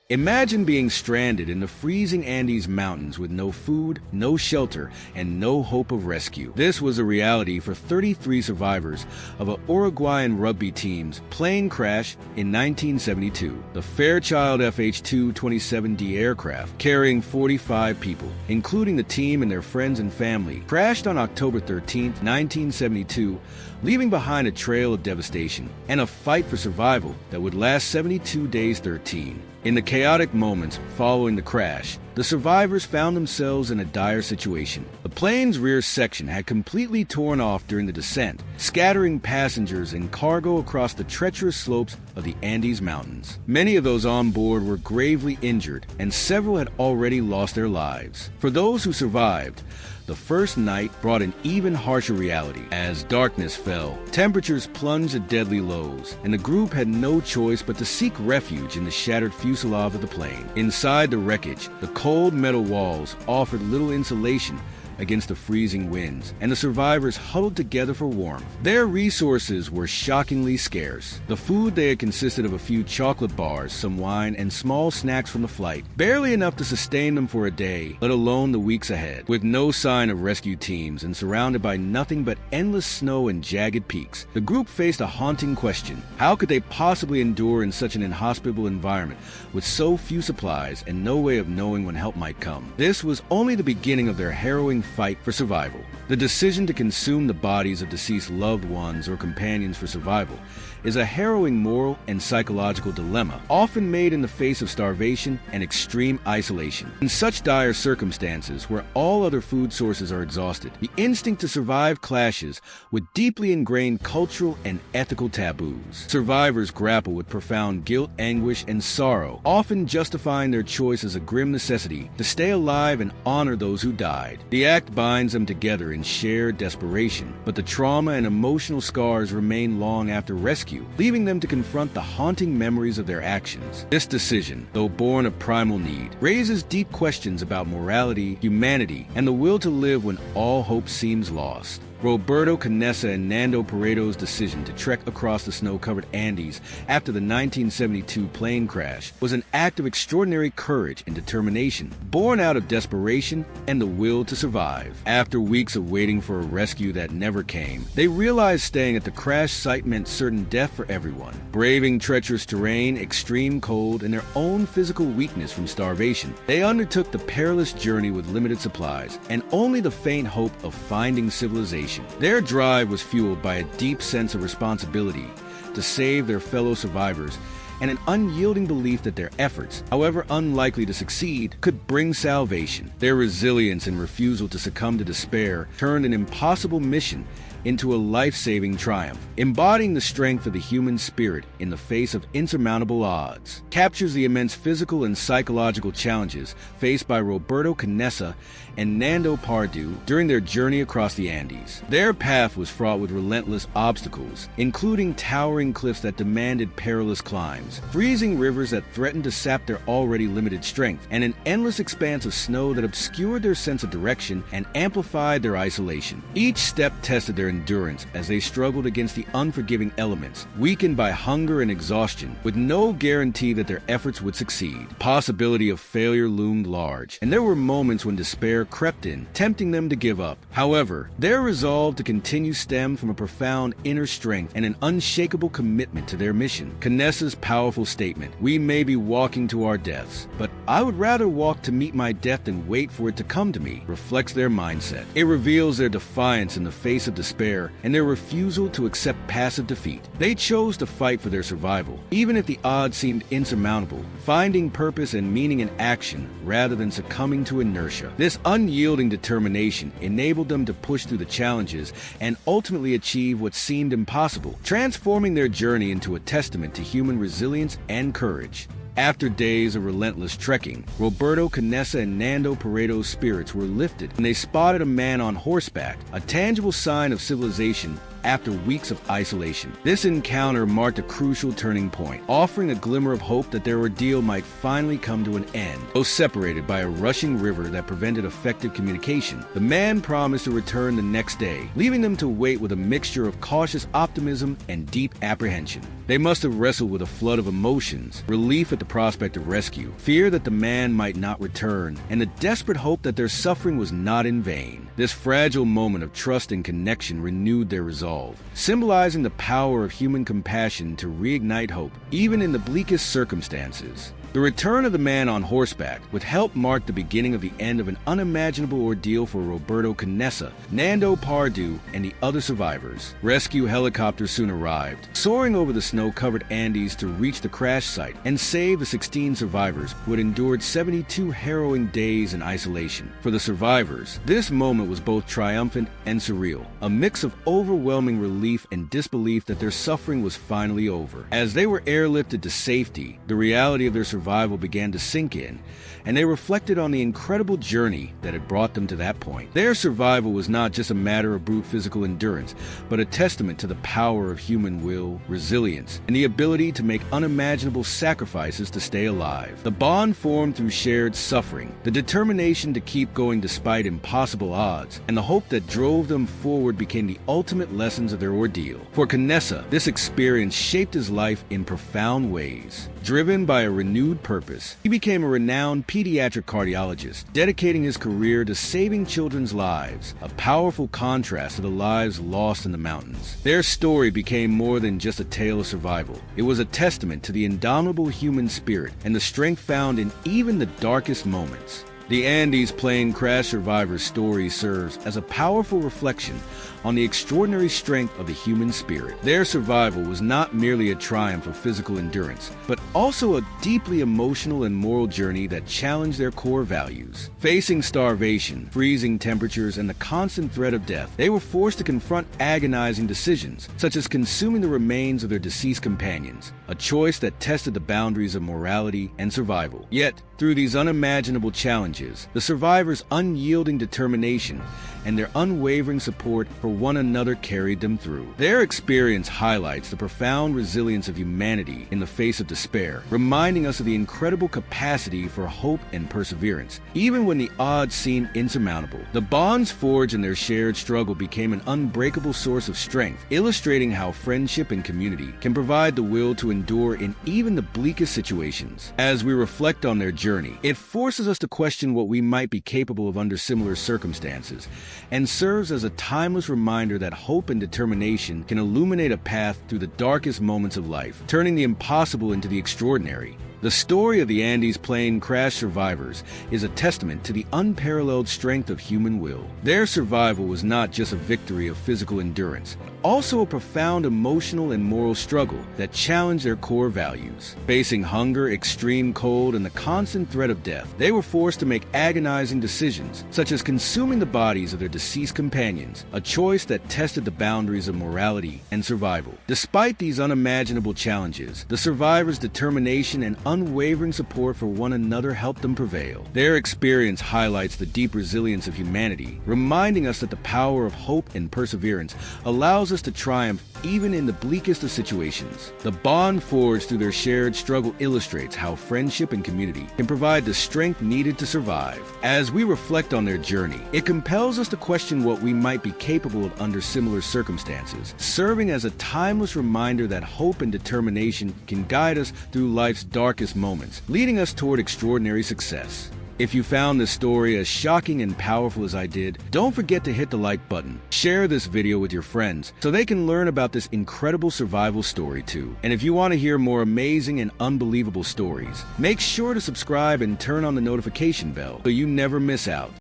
Imagine being stranded in the freezing Andes Mountains with no food, no shelter, and no hope of rescue. This was a reality for 33 survivors of a Uruguayan rugby team's plane crash in 1972. The Fairchild FH-227D aircraft, carrying 45 people, including the team and their friends and family, crashed on October 13, 1972, leaving behind a trail of devastation and a fight for survival that would last 72 days 13. In the chaotic moments following the crash, the survivors found themselves in a dire situation. The plane's rear section had completely torn off during the descent, scattering passengers and cargo across the treacherous slopes of the Andes Mountains. Many of those on board were gravely injured, and several had already lost their lives. For those who survived, the first night brought an even harsher reality. As darkness fell, temperatures plunged to deadly lows, and the group had no choice but to seek refuge in the shattered fuselage of the plane. Inside the wreckage, the cold metal walls offered little insulation against the freezing winds, and the survivors huddled together for warmth. Their resources were shockingly scarce. The food they had consisted of a few chocolate bars, some wine, and small snacks from the flight, barely enough to sustain them for a day, let alone the weeks ahead. With no sign of rescue teams and surrounded by nothing but endless snow and jagged peaks, the group faced a haunting question. How could they possibly endure in such an inhospitable environment with so few supplies and no way of knowing when help might come? This was only the beginning of their harrowing fight for survival. The decision to consume the bodies of deceased loved ones or companions for survival is a harrowing moral and psychological dilemma, often made in the face of starvation and extreme isolation. In such dire circumstances, where all other food sources are exhausted, the instinct to survive clashes with deeply ingrained cultural and ethical taboos. Survivors grapple with profound guilt, anguish, and sorrow, often justifying their choice as a grim necessity to stay alive and honor those who died. The act binds them together in shared desperation, but the trauma and emotional scars remain long after rescue, leaving them to confront the haunting memories of their actions. This decision, though born of primal need, raises deep questions about morality, humanity, and the will to live when all hope seems lost. Roberto Canessa and Nando Pareto's decision to trek across the snow-covered Andes after the 1972 plane crash was an act of extraordinary courage and determination, born out of desperation and the will to survive. After weeks of waiting for a rescue that never came, they realized staying at the crash site meant certain death for everyone. Braving treacherous terrain, extreme cold, and their own physical weakness from starvation, they undertook the perilous journey with limited supplies and only the faint hope of finding civilization. Their drive was fueled by a deep sense of responsibility to save their fellow survivors and an unyielding belief that their efforts, however unlikely to succeed, could bring salvation. Their resilience and refusal to succumb to despair turned an impossible mission into a life-saving triumph. Embodying the strength of the human spirit in the face of insurmountable odds, captures the immense physical and psychological challenges faced by Roberto Canessa and Nando Pardo during their journey across the Andes. Their path was fraught with relentless obstacles, including towering cliffs that demanded perilous climbs, freezing rivers that threatened to sap their already limited strength, and an endless expanse of snow that obscured their sense of direction and amplified their isolation. Each step tested their endurance as they struggled against the unforgiving elements, weakened by hunger and exhaustion, with no guarantee that their efforts would succeed. The possibility of failure loomed large, and there were moments when despair crept in, tempting them to give up. However, their resolve to continue stemmed from a profound inner strength and an unshakable commitment to their mission. Canessa's powerful statement, "We may be walking to our deaths, but I would rather walk to meet my death than wait for it to come to me," reflects their mindset. It reveals their defiance in the face of despair and their refusal to accept passive defeat. They chose to fight for their survival, even if the odds seemed insurmountable, finding purpose and meaning in action rather than succumbing to inertia. This unyielding determination enabled them to push through the challenges and ultimately achieve what seemed impossible, transforming their journey into a testament to human resilience and courage. After days of relentless trekking, Roberto Canessa and Nando Pareto's spirits were lifted when they spotted a man on horseback, a tangible sign of civilization after weeks of isolation. This encounter marked a crucial turning point, offering a glimmer of hope that their ordeal might finally come to an end. Though separated by a rushing river that prevented effective communication, the man promised to return the next day, leaving them to wait with a mixture of cautious optimism and deep apprehension. They must have wrestled with a flood of emotions: relief at the prospect of rescue, fear that the man might not return, and the desperate hope that their suffering was not in vain. This fragile moment of trust and connection renewed their resolve, symbolizing the power of human compassion to reignite hope, even in the bleakest circumstances. The return of the man on horseback would help mark the beginning of the end of an unimaginable ordeal for Roberto Canessa, Nando Pardu, and the other survivors. Rescue helicopters soon arrived, soaring over the snow-covered Andes to reach the crash site and save the 16 survivors who had endured 72 harrowing days in isolation. For the survivors, this moment was both triumphant and surreal, a mix of overwhelming relief and disbelief that their suffering was finally over. As they were airlifted to safety, the reality of their survival began to sink in, and they reflected on the incredible journey that had brought them to that point. Their survival was not just a matter of brute physical endurance, but a testament to the power of human will, resilience, and the ability to make unimaginable sacrifices to stay alive. The bond formed through shared suffering, the determination to keep going despite impossible odds, and the hope that drove them forward became the ultimate lessons of their ordeal. For Canessa, this experience shaped his life in profound ways. Driven by a renewed purpose, he became a renowned pediatric cardiologist, dedicating his career to saving children's lives, a powerful contrast to the lives lost in the mountains. Their story became more than just a tale of survival. It was a testament to the indomitable human spirit and the strength found in even the darkest moments. The Andes plane crash survivors' story serves as a powerful reflection on the extraordinary strength of the human spirit. Their survival was not merely a triumph of physical endurance, but also a deeply emotional and moral journey that challenged their core values. Facing starvation, freezing temperatures, and the constant threat of death, they were forced to confront agonizing decisions, such as consuming the remains of their deceased companions, a choice that tested the boundaries of morality and survival. Yet, through these unimaginable challenges, the survivors' unyielding determination and their unwavering support for one another carried them through. Their experience highlights the profound resilience of humanity in the face of despair, reminding us of the incredible capacity for hope and perseverance, even when the odds seemed insurmountable. The bonds forged in their shared struggle became an unbreakable source of strength, illustrating how friendship and community can provide the will to endure in even the bleakest situations. As we reflect on their journey, it forces us to question what we might be capable of under similar circumstances, and serves as a timeless reminder that hope and determination can illuminate a path through the darkest moments of life, turning the impossible into the extraordinary. The story of the Andes plane crash survivors is a testament to the unparalleled strength of human will. Their survival was not just a victory of physical endurance, also a profound emotional and moral struggle that challenged their core values. Facing hunger, extreme cold, and the constant threat of death, they were forced to make agonizing decisions, such as consuming the bodies of their deceased companions, a choice that tested the boundaries of morality and survival. Despite these unimaginable challenges, the survivors' determination and unwavering support for one another helped them prevail. Their experience highlights the deep resilience of humanity, reminding us that the power of hope and perseverance allows us to triumph even in the bleakest of situations. The bond forged through their shared struggle illustrates how friendship and community can provide the strength needed to survive. As we reflect on their journey, it compels us to question what we might be capable of under similar circumstances, serving as a timeless reminder that hope and determination can guide us through life's darkest moments, leading us toward extraordinary success. If you found this story as shocking and powerful as I did, don't forget to hit the like button. Share this video with your friends so they can learn about this incredible survival story too. And if you want to hear more amazing and unbelievable stories, make sure to subscribe and turn on the notification bell so you never miss out.